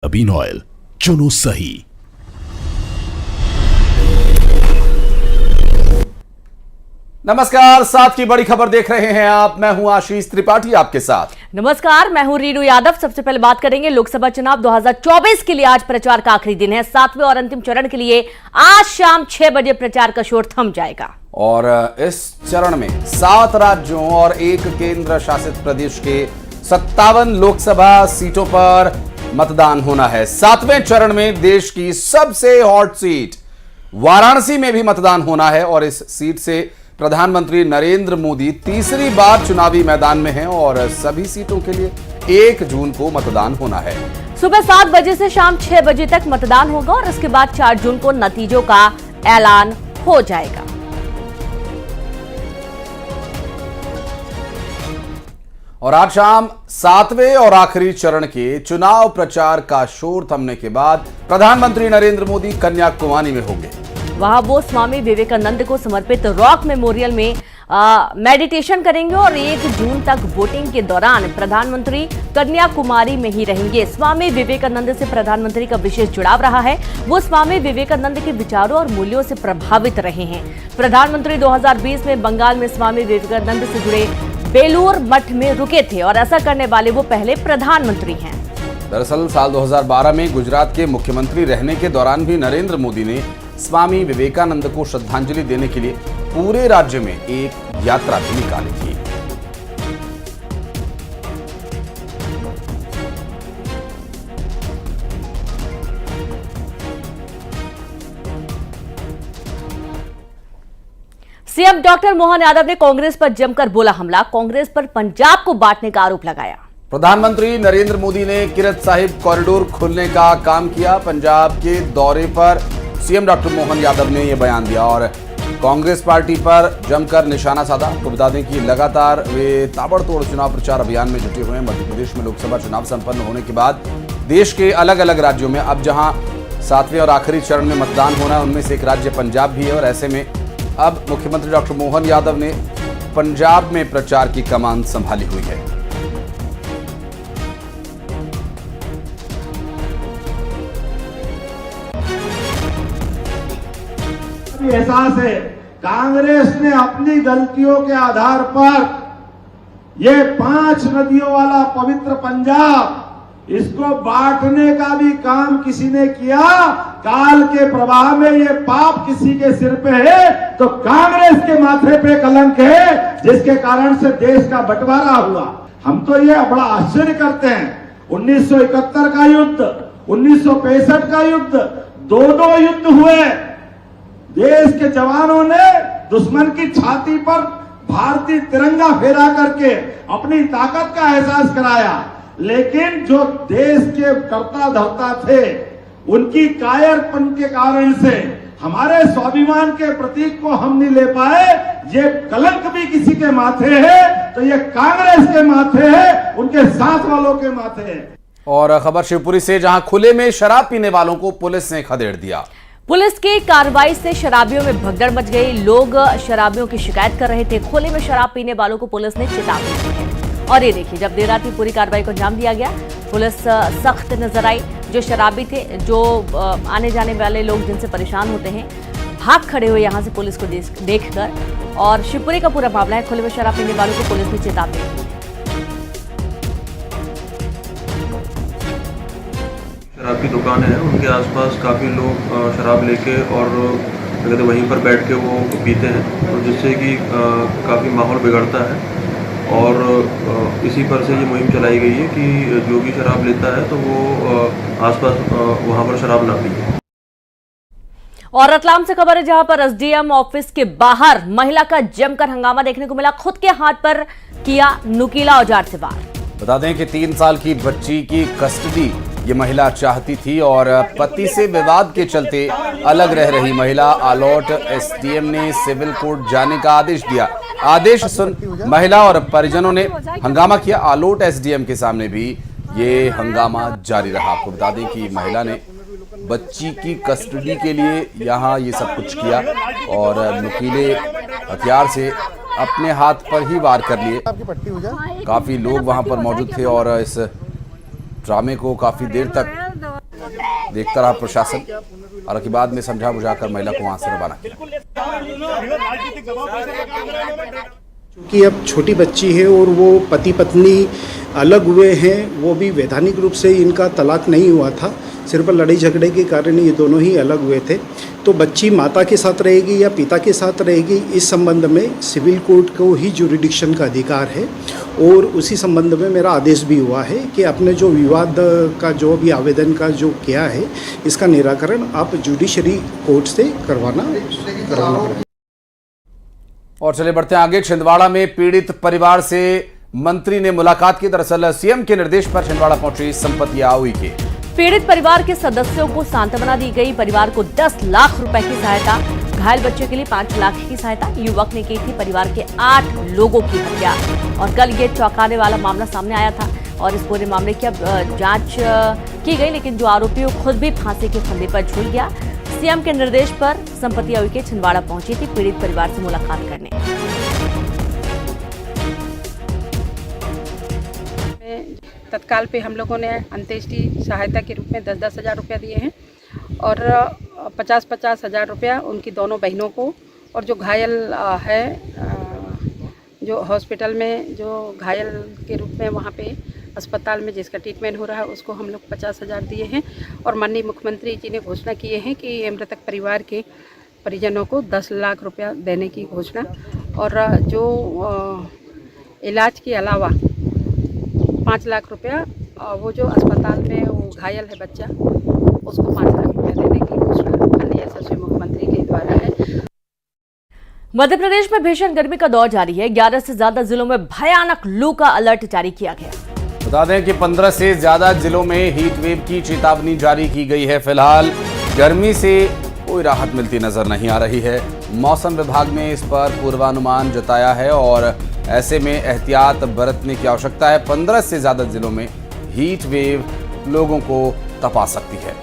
Soybean oil चुनो सही। नमस्कार, साथ की बड़ी खबर देख रहे हैं आप। मैं हूं आशीष त्रिपाठी आपके साथ। नमस्कार, मैं हूं रीनू यादव। सबसे पहले बात करेंगे लोकसभा चुनाव 2024 के लिए। आज प्रचार का आखिरी दिन है। 7वें और अंतिम चरण के लिए आज शाम 6 बजे प्रचार का शोर थम जाएगा। और इस चरण में 7 राज्यों और 1 केंद्र शासित प्रदेश के 57 लोकसभा सीटों पर मतदान होना है। 7वें चरण में देश की सबसे हॉट सीट वाराणसी में भी मतदान होना है और इस सीट से प्रधानमंत्री नरेंद्र मोदी तीसरी बार चुनावी मैदान में हैं और सभी सीटों के लिए 1 जून को मतदान होना है। सुबह 7 बजे से शाम 6 बजे तक मतदान होगा और इसके बाद 4 जून को नतीजों का ऐलान हो जाएगा। और आज शाम 7वें और आखिरी चरण के चुनाव प्रचार का शोर थमने के बाद प्रधानमंत्री नरेंद्र मोदी कन्याकुमारी में होंगे। वहां वो स्वामी विवेकानंद को समर्पित रॉक मेमोरियल में मेडिटेशन करेंगे और 1 जून तक वोटिंग के दौरान प्रधानमंत्री कन्याकुमारी में ही रहेंगे। स्वामी विवेकानंद से प्रधानमंत्री का विशेष जुड़ाव रहा है। वो स्वामी विवेकानंद के विचारों और मूल्यों से प्रभावित रहे हैं। प्रधानमंत्री 2020 में बंगाल में स्वामी विवेकानंद से जुड़े बेलूर मठ में रुके थे और ऐसा करने वाले वो पहले प्रधानमंत्री हैं। दरअसल साल 2012 में गुजरात के मुख्यमंत्री रहने के दौरान भी नरेंद्र मोदी ने स्वामी विवेकानंद को श्रद्धांजलि देने के लिए पूरे राज्य में एक यात्रा भी निकाली थी। सीएम डॉक्टर मोहन यादव ने कांग्रेस पर जमकर बोला हमला। कांग्रेस पर पंजाब को बांटने का आरोप लगाया। प्रधानमंत्री नरेंद्र मोदी ने किरत साहिब कॉरिडोर खोलने का काम किया। पंजाब के दौरे पर सीएम डॉक्टर मोहन यादव ने यह बयान दिया और कांग्रेस पार्टी पर जमकर निशाना साधा। आपको बता दें कि लगातार वे ताबड़तोड़ चुनाव प्रचार अभियान में जुटे हुए हैं। मध्य प्रदेश में लोकसभा चुनाव संपन्न होने के बाद देश के अलग अलग राज्यों में अब जहां 7वें और आखिरी चरण में मतदान होना है, उनमें से एक राज्य पंजाब भी है और ऐसे में अब मुख्यमंत्री डॉक्टर मोहन यादव ने पंजाब में प्रचार की कमान संभाली हुई है। एहसास है कांग्रेस ने अपनी गलतियों के आधार पर ये 5 नदियों वाला पवित्र पंजाब, इसको बांटने का भी काम किसी ने किया। काल के प्रवाह में ये पाप किसी के सिर पे है तो कांग्रेस के माथे पे कलंक है, जिसके कारण से देश का बंटवारा हुआ। हम तो ये बड़ा आश्चर्य करते हैं। 1971 का युद्ध, 1965 का युद्ध, दो युद्ध हुए। देश के जवानों ने दुश्मन की छाती पर भारतीय तिरंगा फहरा करके अपनी ताकत का एहसास कराया, लेकिन जो देश के कर्ता धर्ता थे उनकी कायरपन के कारण से हमारे स्वाभिमान के प्रतीक को हम नहीं ले पाए। ये कलंक भी किसी के माथे है तो ये कांग्रेस के माथे है, उनके साथ वालों के माथे है। और खबर शिवपुरी से, जहां खुले में शराब पीने वालों को पुलिस ने खदेड़ दिया। पुलिस की कार्रवाई से शराबियों में भगदड़ मच गई। लोग शराबियों की शिकायत कर रहे थे। खुले में शराब पीने वालों को पुलिस ने चेतावनी दी है। और ये देखिए, जब देर रात ही पूरी कार्रवाई को अंजाम दिया गया। पुलिस सख्त नजर आई। जो शराबी थे, जो आने जाने वाले लोग जिनसे परेशान होते हैं, भाग खड़े हुए यहां से पुलिस को देखकर। और शिवपुरी का पूरा मामला है। खुले में शराब पीने वालों को पुलिस ने चेतावनी दी। शराब की दुकान है, उनके आसपास काफ़ी लोग शराब लेके और कहते वहीं पर बैठ के वो पीते हैं और जिससे कि काफ़ी माहौल बिगड़ता है। और इसी पर से ये मुहिम चलाई गई है कि जो भी शराब लेता है तो वो आसपास वहाँ पर शराब ना पिए। और रतलाम से खबर है, जहां पर एसडीएम ऑफिस के बाहर महिला का जमकर हंगामा देखने को मिला। खुद के हाथ पर किया नुकीला औजार से वार। बता दें कि 3 साल की बच्ची की कस्टडी ये महिला चाहती थी और पति से विवाद के चलते अलग रह रही महिला। आलोट एसडीएम ने सिविल कोर्ट जाने का आदेश दिया। आदेश सुन महिला और परिजनों ने हंगामा किया। आलोट एसडीएम के सामने भी ये हंगामा जारी रहा। आपको बता दें कि महिला ने बच्ची की कस्टडी के लिए यहाँ ये सब कुछ किया और नुकीले हथियार से अपने हाथ पर ही वार कर लिए। काफी लोग वहां पर मौजूद थे और इस ड्रामे को काफी देर तक देखता रहा प्रशासन और बाद में समझा बुझाकर महिला को वहां से रवाना किया। क्योंकि अब छोटी बच्ची है और वो पति पत्नी अलग हुए हैं, वो भी वैधानिक रूप से इनका तलाक नहीं हुआ था, सिर्फ लड़ाई झगड़े के कारण ये दोनों ही अलग हुए थे। तो बच्ची माता के साथ रहेगी या पिता के साथ रहेगी, इस संबंध में सिविल कोर्ट को ही जुरिडिक्शन का अधिकार है और उसी संबंध में मेरा आदेश भी हुआ है कि अपने जो विवाद का जो भी आवेदन का जो किया है इसका निराकरण आप जुडिशरी कोर्ट से करवाना पड़ेगा। और चले बढ़ते हैं आगे। छिंदवाड़ा में पीड़ित परिवार से मंत्री ने मुलाकात की। दरअसल सीएम के निर्देश पर छिंदवाड़ा पहुंची संपत्ति आउई के पीड़ित परिवार के सदस्यों को सांत्वना दी गई। परिवार को 10 लाख रुपए की सहायता, घायल बच्चे के लिए 5 लाख की सहायता। युवक ने की थी परिवार के 8 लोगों की हत्या और कल ये चौंकाने वाला मामला सामने आया था और इस पूरे मामले की अब जांच की गई, लेकिन जो आरोपी खुद भी फांसी के फंदे पर झूल गया। सीएम के निर्देश पर संपत्ति आयुक्त के छिंदवाड़ा पहुंची थी पीड़ित परिवार से मुलाकात करने। तत्काल पे हम लोगों ने अंत्येष्टि सहायता के रूप में 10-10 हज़ार रुपया दिए हैं और 50-50 हज़ार रुपया उनकी दोनों बहनों को, और जो घायल है जो हॉस्पिटल में जो घायल के रूप में वहाँ पे अस्पताल में जिसका ट्रीटमेंट हो रहा है उसको हम लोग 50 हज़ार दिए हैं। और माननीय मुख्यमंत्री जी ने घोषणा किए हैं कि मृतक परिवार के परिजनों को 10 लाख रुपया देने की घोषणा, और जो इलाज के अलावा 5 लाख रुपया, वो जो अस्पताल में वो घायल है बच्चा उसको 5 लाख रुपया देने की घोषणा माननीय यशस्वी मुख्यमंत्री के द्वारा है। मध्य प्रदेश में भीषण गर्मी का दौर जारी है। 11 से ज्यादा जिलों में भयानक लू का अलर्ट जारी किया गया। बता दें कि 15 से ज्यादा जिलों में हीट वेव की चेतावनी जारी की गई है। फिलहाल गर्मी से कोई राहत मिलती नजर नहीं आ रही है। मौसम विभाग ने इस पर पूर्वानुमान जताया है और ऐसे में एहतियात बरतने की आवश्यकता है। 15 से ज्यादा जिलों में हीट वेव लोगों को तपा सकती है।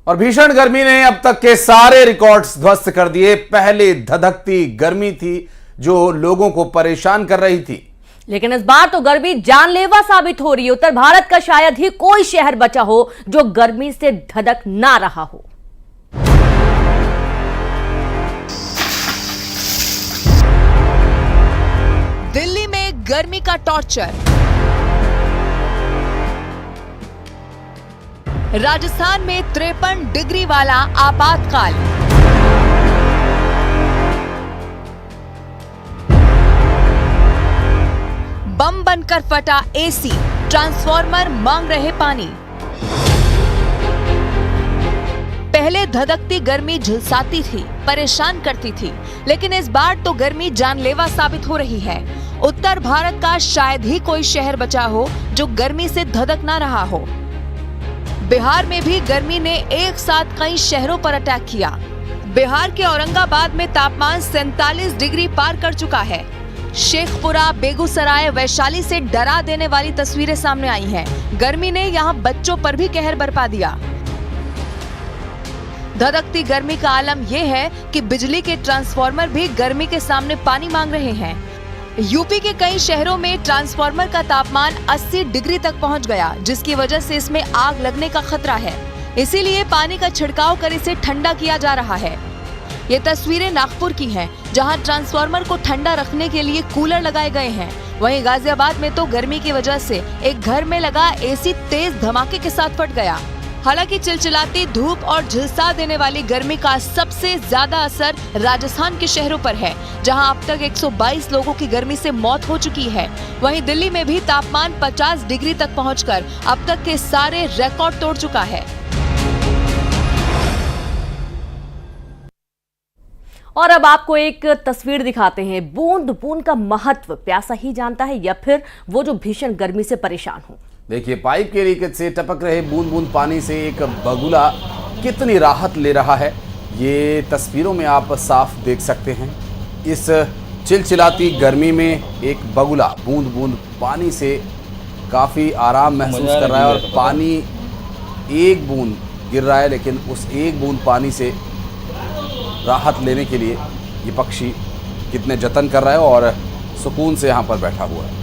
और भीषण गर्मी ने अब तक के सारे रिकॉर्ड्स ध्वस्त कर दिए। पहले धधकती गर्मी थी जो लोगों को परेशान कर रही थी, लेकिन इस बार तो गर्मी जानलेवा साबित हो रही है। उत्तर भारत का शायद ही कोई शहर बचा हो जो गर्मी से धधक ना रहा हो। दिल्ली में गर्मी का टॉर्चर, राजस्थान में 53 डिग्री वाला आपातकाल, बम बनकर फटा एसी, ट्रांसफॉर्मर मांग रहे पानी। पहले धधकती गर्मी झुलसाती थी, परेशान करती थी, लेकिन इस बार तो गर्मी जानलेवा साबित हो रही है। उत्तर भारत का शायद ही कोई शहर बचा हो जो गर्मी से धधक ना रहा हो। बिहार में भी गर्मी ने एक साथ कई शहरों पर अटैक किया। बिहार के औरंगाबाद में तापमान 47 डिग्री पार कर चुका है। शेखपुरा, बेगूसराय, वैशाली से डरा देने वाली तस्वीरें सामने आई हैं। गर्मी ने यहां बच्चों पर भी कहर बरपा दिया। धधकती गर्मी का आलम यह है कि बिजली के ट्रांसफार्मर भी गर्मी के सामने पानी मांग रहे हैं। यूपी के कई शहरों में ट्रांसफार्मर का तापमान 80 डिग्री तक पहुंच गया, जिसकी वजह से इसमें आग लगने का खतरा है। इसीलिए पानी का छिड़काव कर इसे ठंडा किया जा रहा है। ये तस्वीरें नागपुर की हैं, जहां ट्रांसफार्मर को ठंडा रखने के लिए कूलर लगाए गए हैं। वहीं गाजियाबाद में तो गर्मी की वजह से एक घर में लगा एसी तेज धमाके के साथ फट गया। हालांकि चिलचिलाती धूप और झुलसा देने वाली गर्मी का सबसे ज्यादा असर राजस्थान के शहरों पर है, जहां अब तक 122 लोगों की गर्मी से मौत हो चुकी है। वहीं दिल्ली में भी तापमान 50 डिग्री तक पहुंचकर अब तक के सारे रिकॉर्ड तोड़ चुका है। और अब आपको एक तस्वीर दिखाते हैं। बूंद बूंद का महत्व प्यासा ही जानता है या फिर वो जो भीषण गर्मी से परेशान हो। देखिए, पाइप के लीकेज से टपक रहे बूंद बूंद पानी से एक बगुला कितनी राहत ले रहा है, ये तस्वीरों में आप साफ देख सकते हैं। इस चिलचिलाती गर्मी में एक बगुला बूंद बूंद पानी से काफ़ी आराम महसूस कर रहा है और पानी एक बूंद गिर रहा है, लेकिन उस एक बूंद पानी से राहत लेने के लिए ये पक्षी कितने जतन कर रहा है और सुकून से यहाँ पर बैठा हुआ है।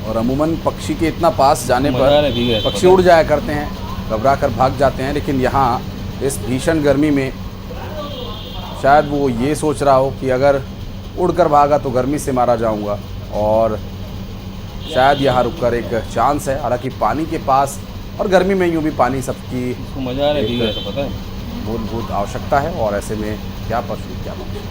और अमूमन पक्षी के इतना पास जाने पर पक्षी उड़ जाया करते हैं, घबरा कर भाग जाते हैं, लेकिन यहाँ इस भीषण गर्मी में शायद वो ये सोच रहा हो कि अगर उड़कर भागा तो गर्मी से मारा जाऊंगा, और शायद यहाँ रुककर एक चांस है। हालांकि पानी के पास और गर्मी में यूँ भी पानी सबकी मूलभूत आवश्यकता है, और ऐसे में क्या पशु क्या पक्षी।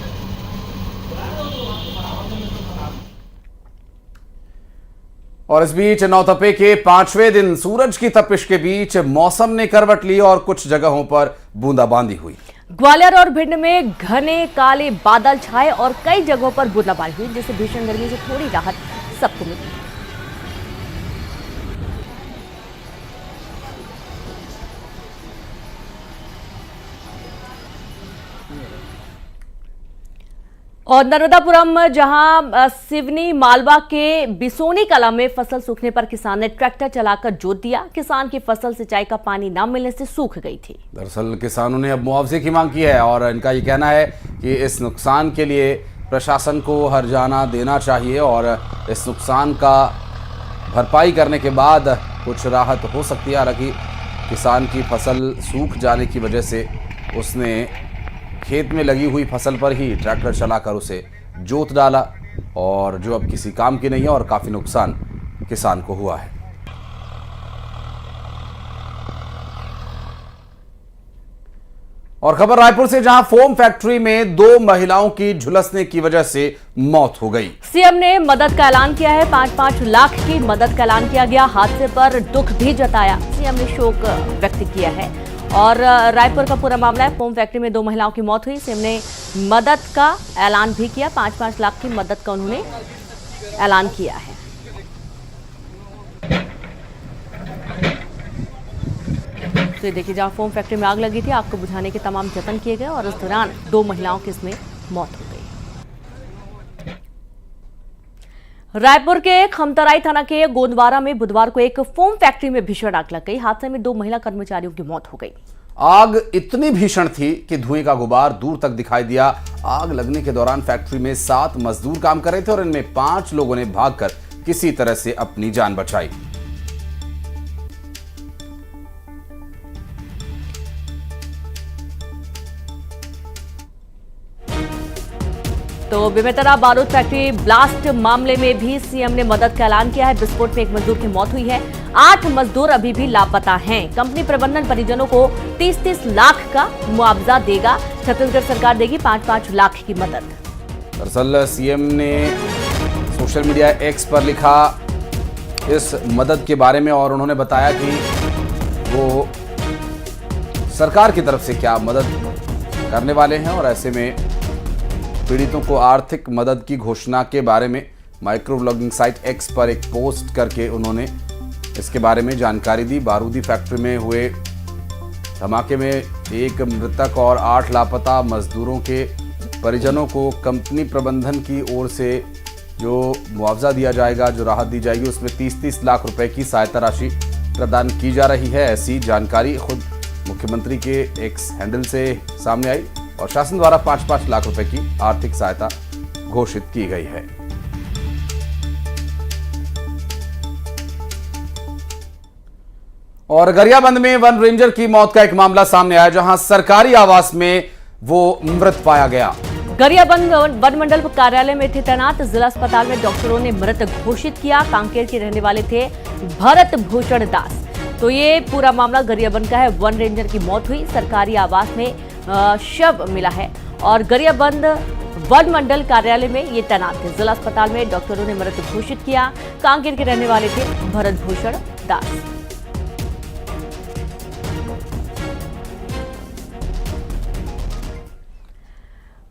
और इस बीच नौतपे के 5वें दिन सूरज की तपिश के बीच मौसम ने करवट ली और कुछ जगहों पर बूंदाबांदी हुई। ग्वालियर और भिंड में घने काले बादल छाए और कई जगहों पर बूंदाबांदी हुई, जिससे भीषण गर्मी से थोड़ी राहत सबको मिली। और नर्मदापुरम जहां सिवनी मालवा के बिसोनी कला में फसल सूखने पर किसान ने ट्रैक्टर चलाकर जोत दिया। किसान की फसल सिंचाई का पानी न मिलने से सूख गई थी। दरअसल किसानों ने अब मुआवजे की मांग की है और इनका ये कहना है कि इस नुकसान के लिए प्रशासन को हर्जाना देना चाहिए और इस नुकसान का भरपाई करने के बाद कुछ राहत हो सकती है। हालांकि किसान की फसल सूख जाने की वजह से उसने खेत में लगी हुई फसल पर ही ट्रैक्टर चलाकर उसे जोत डाला, और जो अब किसी काम की नहीं है, और काफ़ी नुकसान किसान को हुआ है। और खबर रायपुर से, जहां फोम फैक्ट्री में 2 महिलाओं की झुलसने की वजह से मौत हो गई। सीएम ने मदद का ऐलान किया है। 5-5 लाख की मदद का ऐलान किया गया। हादसे पर दुख भी जताया। सीएम ने शोक व्यक्त किया है। और रायपुर का पूरा मामला है। फोम फैक्ट्री में 2 महिलाओं की मौत हुई। सीएम ने मदद का ऐलान भी किया। 5-5 लाख की मदद का उन्होंने ऐलान किया है। तो ये देखिए, जहां फोम फैक्ट्री में आग लगी थी, आग को बुझाने के तमाम जतन किए गए और इस दौरान 2 महिलाओं की इसमें मौत हो गई। रायपुर के खमतराई थाना के गोंदवारा में बुधवार को एक फोम फैक्ट्री में भीषण आग लग गई। हादसे में 2 महिला कर्मचारियों की मौत हो गई। आग इतनी भीषण थी कि धुएं का गुबार दूर तक दिखाई दिया। आग लगने के दौरान फैक्ट्री में 7 मजदूर काम कर रहे थे और इनमें 5 लोगों ने भागकर किसी तरह से अपनी जान बचाई। तो बेमेतरा बारूद फैक्ट्री ब्लास्ट मामले में भी सीएम ने मदद का ऐलान किया है। विस्फोट में 1 मजदूर की मौत हुई है। 8 मजदूर अभी भी लापता हैं। कंपनी प्रबंधन परिजनों को 30-30 लाख का मुआवजा देगा। छत्तीसगढ़ सरकार देगी 5-5 लाख की मदद। दरअसल सीएम ने सोशल मीडिया एक्स पर लिखा इस मदद के बारे में, और उन्होंने बताया कि वो सरकार की तरफ से क्या मदद करने वाले हैं, और ऐसे में पीड़ितों को आर्थिक मदद की घोषणा के बारे में माइक्रो ब्लॉगिंग साइट एक्स पर एक पोस्ट करके उन्होंने इसके बारे में जानकारी दी। बारूदी फैक्ट्री में हुए धमाके में 1 मृतक और 8 लापता मजदूरों के परिजनों को कंपनी प्रबंधन की ओर से जो मुआवजा दिया जाएगा, जो राहत दी जाएगी, उसमें 30-30 लाख रुपए की सहायता राशि प्रदान की जा रही है। ऐसी जानकारी खुद मुख्यमंत्री के एक्स हैंडल से सामने आई और शासन द्वारा 5-5 लाख रुपए की आर्थिक सहायता घोषित की गई है। और गरियाबंद में वन रेंजर की मौत का एक मामला सामने आया, जहां सरकारी आवास में वो मृत पाया गया। गरियाबंद वन मंडल कार्यालय में थे तैनात। जिला अस्पताल में डॉक्टरों ने मृत घोषित किया। कांकेर के रहने वाले थे भरत भूषण दास। तो ये पूरा मामला गरियाबंद का है। वन रेंजर की मौत हुई। सरकारी आवास में शव मिला है और गरियाबंद वन मंडल कार्यालय में ये तैनात थे। जिला अस्पताल में डॉक्टरों ने मृत घोषित किया। कांकेर के रहने वाले थे भरत भूषण दास।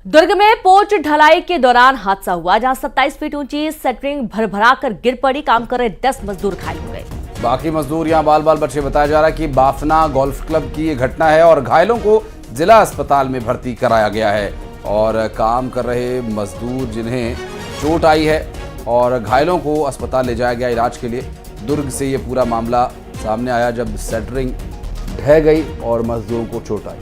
दुर्ग में पोच ढलाई के दौरान हादसा हुआ, जहां 27 फीट ऊंची सेटरिंग भरभरा कर गिर पड़ी। काम कर रहे 10 मजदूर घायल हो गए। बाकी मजदूर यहां बाल बाल बचे। बताया जा रहा है कि बाफना गोल्फ क्लब की ये घटना है और घायलों को जिला अस्पताल में भर्ती कराया गया है। और काम कर रहे मजदूर जिन्हें चोट आई है और घायलों को अस्पताल ले जाया गया इलाज के लिए। दुर्ग से ये पूरा मामला सामने आया जब सेटरिंग ढह गई और मजदूरों को चोट आई।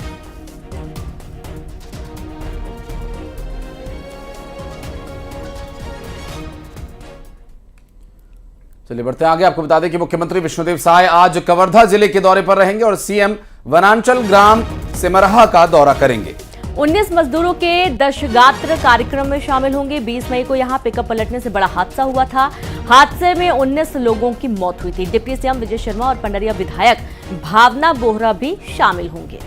चलिए बढ़ते हैं आगे। आपको बता दें कि मुख्यमंत्री विष्णुदेव साय आज कवर्धा जिले के दौरे पर रहेंगे और सीएम वनांचल ग्राम सिमरहा का दौरा करेंगे। 19 मजदूरों के दशगात्र कार्यक्रम में शामिल होंगे। 20 मई को यहां पिकअप पलटने से बड़ा हादसा हुआ था। हादसे में 19 लोगों की मौत हुई थी। डिप्टी सीएम विजय शर्मा और पंडरिया विधायक भावना बोहरा भी शामिल होंगे।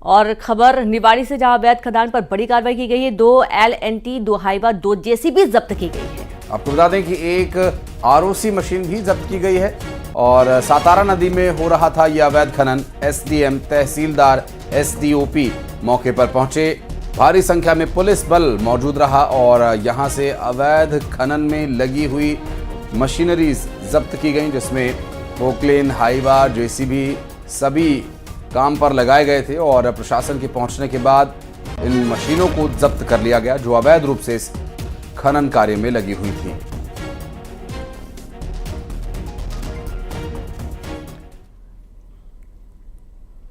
और खबर निवाड़ी से, जहां अवैध खदान पर बड़ी कार्रवाई की गई है। 2 LNT, 2 हाइवा, 2 JCB जब्त की गई है। आपको बता दें कि एक ROC मशीन भी जब्त की गई है और सातारा नदी में हो रहा था यह अवैध खनन। SDM, तहसीलदार, SDOP मौके पर पहुंचे। भारी संख्या में पुलिस बल मौजूद रहा और यहां से अवैध खनन में लगी हुई मशीनरीज जब्त की गई, जिसमें पोकलेन, हाइवा, JCB सभी काम पर लगाए गए थे और प्रशासन के पहुंचने के बाद इन मशीनों को जब्त कर लिया गया, जो अवैध रूप से इस खनन कार्य में लगी हुई थी।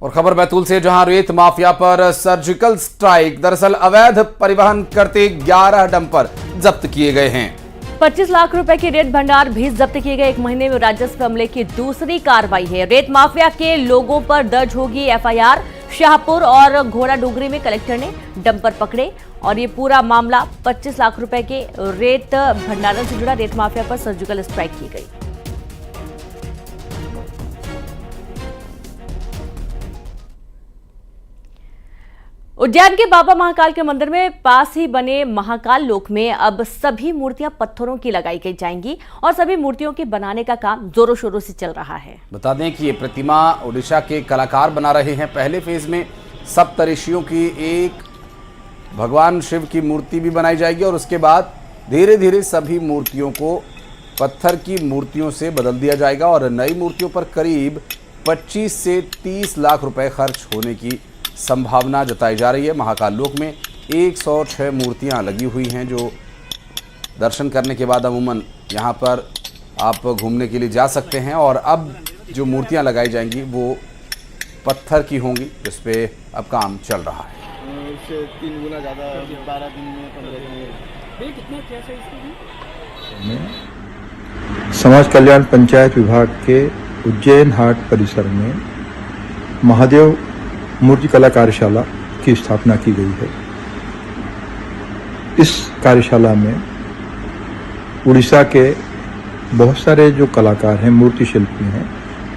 और खबर बैतूल से, जहां रेत माफिया पर सर्जिकल स्ट्राइक। दरअसल अवैध परिवहन करते 11 डंपर जब्त किए गए हैं। 25 लाख रुपए के रेत भंडार भी जब्त किए गए। एक महीने में राजस्व अमले की दूसरी कार्रवाई है। रेत माफिया के लोगों पर दर्ज होगी FIR। शाहपुर और घोड़ा डोगरी में कलेक्टर ने डंपर पकड़े और ये पूरा मामला 25 लाख रुपए के रेत भंडारण से जुड़ा। रेत माफिया पर सर्जिकल स्ट्राइक की गई। उज्जैन के बाबा महाकाल के मंदिर में पास ही बने महाकाल लोक में अब सभी मूर्तियां पत्थरों की लगाई गई जाएंगी और सभी मूर्तियों के बनाने का काम जोरों शोरों से चल रहा है। बता दें कि ये प्रतिमा ओडिशा के कलाकार बना रहे हैं। पहले फेज में सप्तऋषियों की एक भगवान शिव की मूर्ति भी बनाई जाएगी और उसके बाद धीरे धीरे सभी मूर्तियों को पत्थर की मूर्तियों से बदल दिया जाएगा और नई मूर्तियों पर करीब 25 से 30 लाख रुपए खर्च होने की संभावना जताई जा रही है। महाकाल लोक में 106 मूर्तियां लगी हुई हैं, जो दर्शन करने के बाद अमूमन यहां पर आप घूमने के लिए जा सकते हैं। और अब जो मूर्तियां लगाई जाएंगी वो पत्थर की होंगी, जिस पे अब काम चल रहा है। उससे 3 गुना ज़्यादा 12 दिन में 15 दिन में। समाज कल्याण पंचायत विभाग के उज्जैन हाट परिसर में महादेव मूर्ति कला कार्यशाला की स्थापना की गई है। इस कार्यशाला में उड़ीसा के बहुत सारे जो कलाकार हैं, मूर्ति शिल्पी हैं,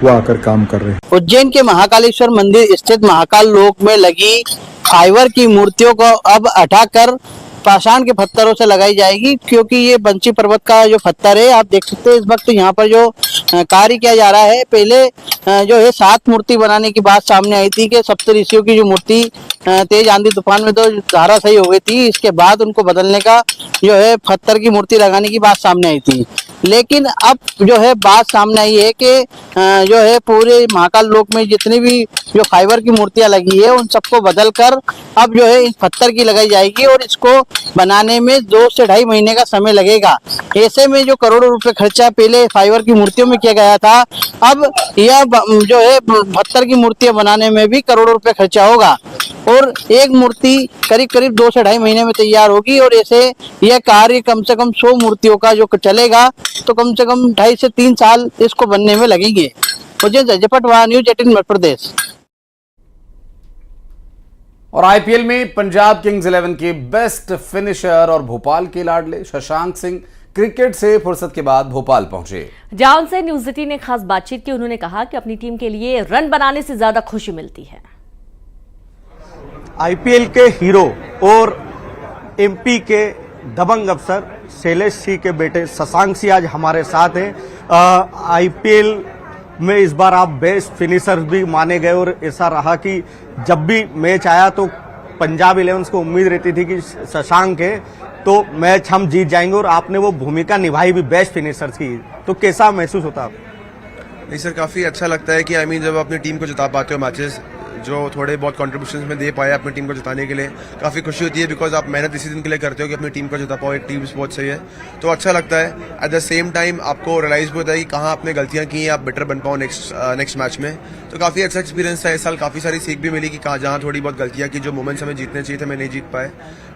वो आकर काम कर रहे हैं। उज्जैन के महाकालेश्वर मंदिर स्थित महाकाल लोक में लगी फाइबर की मूर्तियों को अब हटाकर पाषाण के पत्थरों से लगाई जाएगी, क्योंकि ये बंसी पर्वत का जो पत्थर है, आप देख सकते हैं इस वक्त यहाँ पर जो कार्य किया जा रहा है। पहले जो है 7 मूर्ति बनाने की बात सामने आई थी कि सप्तऋषियों की जो मूर्ति तेज आंधी तूफान में तो धारा सही हो गई थी, इसके बाद उनको बदलने का जो है पत्थर की मूर्ति लगाने की बात सामने आई थी। लेकिन अब जो है बात सामने आई है कि जो है पूरे महाकाल लोक में जितनी भी जो फाइबर की मूर्तियां लगी है उन सबको बदलकर अब जो है इस पत्थर की लगाई जाएगी और इसको बनाने में 2 से 2.5 महीने का समय लगेगा। ऐसे में जो करोड़ों रुपए खर्चा पहले फाइबर की मूर्तियों में किया गया था, अब यह जो है पत्थर की मूर्तियां बनाने में भी करोड़ों रुपए खर्चा होगा और एक मूर्ति करीब 2 से 2.5 महीने में तैयार होगी। और ऐसे यह कार्य कम से कम 100 मूर्तियों का जो चलेगा तो कम से कम 2.5 से 3 साल इसको बनने में लगेंगे। उज्जैन से जपटवाह, न्यूज 18 मध्य प्रदेश। और IPL में पंजाब किंग्स 11 के बेस्ट फिनिशर और भोपाल के लाडले शशांक सिंह क्रिकेट से फुर्सत के बाद भोपाल पहुंचे। जहां उनसे न्यूज 18 ने खास बातचीत की। उन्होंने कहा कि अपनी टीम के लिए रन बनाने से ज्यादा खुशी मिलती है। IPL के हीरो और MP के दबंग अफसर शैलेश सिंह के बेटे शशांक सिंह आज हमारे साथ हैं। IPL में इस बार आप बेस्ट फिनिशर भी माने गए और ऐसा रहा कि जब भी मैच आया तो पंजाब 11 को उम्मीद रहती थी कि शशांक है तो मैच हम जीत जाएंगे और आपने वो भूमिका निभाई भी बेस्ट फिनिशर की, तो कैसा महसूस होता है? नहीं सर, काफ़ी अच्छा लगता है कि जब अपनी टीम को जिता पाते हो मैचेस, जो थोड़े बहुत कॉन्ट्रीब्यूशन में दे पाए अपनी टीम को जिताने के लिए काफ़ी खुशी होती है, बिकॉज आप मेहनत इसी दिन के लिए करते हो कि अपनी टीम को जिता पाओ, एक टीम बहुत सही है तो अच्छा लगता है। एट द सेम टाइम आपको रियलाइज भी होता है कि कहाँ आपने गलतियाँ की हैं, आप बेटर बन पाओ नेक्स्ट मैच में। तो काफ़ी अच्छा एक्सपीरियंस था इस साल, काफ़ी सारी सीख भी मिली कि कहाँ जहाँ थोड़ी बहुत गलतियाँ की, जो मोमेंट्स हमें जीतने चाहिए थे, मैं नहीं जीत पाए,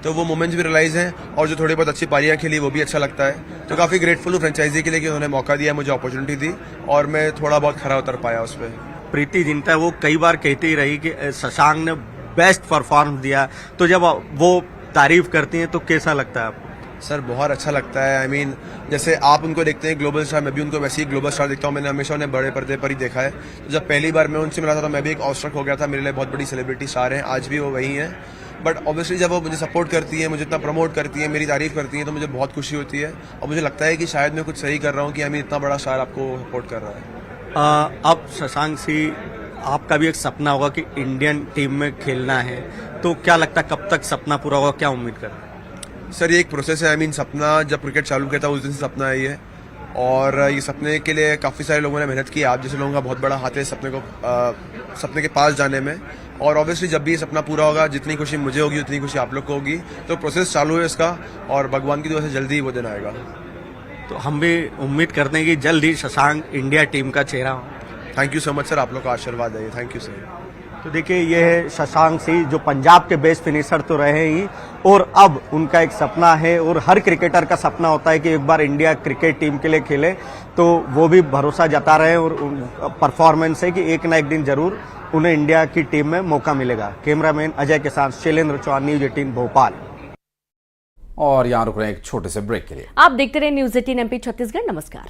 तो वो मोमेंट्स भी रियलाइज हैं। और जो थोड़ी बहुत अच्छी पारियाँ खेली वो भी अच्छा लगता है। तो काफ़ी ग्रेटफुल हूँ फ्रेंचाइजी के लिए कि उन्होंने मौका दिया, मुझे अपॉर्चुनिटी दी और मैं थोड़ा बहुत खरा उतर पाया उस पर। प्रीति जिंटा वो कई बार कहती ही रही कि शशांक ने बेस्ट परफॉर्म दिया, तो जब वो तारीफ करती हैं तो कैसा लगता है आपको? सर बहुत अच्छा लगता है। आई मीन जैसे आप उनको देखते हैं ग्लोबल स्टार, मैं भी उनको वैसे ही ग्लोबल स्टार देखता हूँ। मैंने हमेशा उन्हें बड़े पर्दे पर ही देखा है। तो जब पहली बार मैं उनसे मिला था तो मैं भी एक ऑस्ट्रक हो गया था। मेरे लिए बहुत बड़ी सेलिब्रिटी स्टार हैं, आज भी वो वही हैं। बट ऑब्वियसली जब वो मुझे सपोर्ट करती है, मुझे इतना प्रमोट करती है, मेरी तारीफ करती है, तो मुझे बहुत खुशी होती है और मुझे लगता है कि शायद मैं कुछ सही कर रहा हूँ कि आई मीन इतना बड़ा स्टार आपको सपोर्ट कर रहा है। अब शशांक सिंह, आपका भी एक सपना होगा कि इंडियन टीम में खेलना है, तो क्या लगता है कब तक सपना पूरा होगा, क्या उम्मीद कर? सर ये एक प्रोसेस है। आई मीन सपना जब क्रिकेट चालू किया था उस दिन से सपना है ये, और ये सपने के लिए काफ़ी सारे लोगों ने मेहनत की। आप जैसे लोगों का बहुत बड़ा हाथ है सपने के पास जाने में। और ऑब्वियसली जब भी ये सपना पूरा होगा, जितनी खुशी मुझे होगी उतनी खुशी आप लोग को होगी। तो प्रोसेस चालू है इसका और भगवान की दुआ से जल्दी ही वो दिन आएगा। तो हम भी उम्मीद करते हैं कि जल्द ही शशांक इंडिया टीम का चेहरा हो। Thank you so much sir, आप लोग का आशीर्वाद है। Thank you sir. तो देखिए ये है शशांक सिंह, जो पंजाब के बेस्ट फिनिशर तो रहे ही, और अब उनका एक सपना है, और हर क्रिकेटर का सपना होता है कि एक बार इंडिया क्रिकेट टीम के लिए खेले। तो वो भी भरोसा जता रहे हैं और परफॉर्मेंस है कि एक ना एक दिन जरूर उन्हें इंडिया की टीम में मौका मिलेगा। कैमरामैन अजय के साथ शैलेंद्र चौहान, न्यूज 18 भोपाल। और यहाँ रुक रहे हैं एक छोटे से ब्रेक के लिए। आप देखते रहे न्यूज 18 MP छत्तीसगढ़। नमस्कार।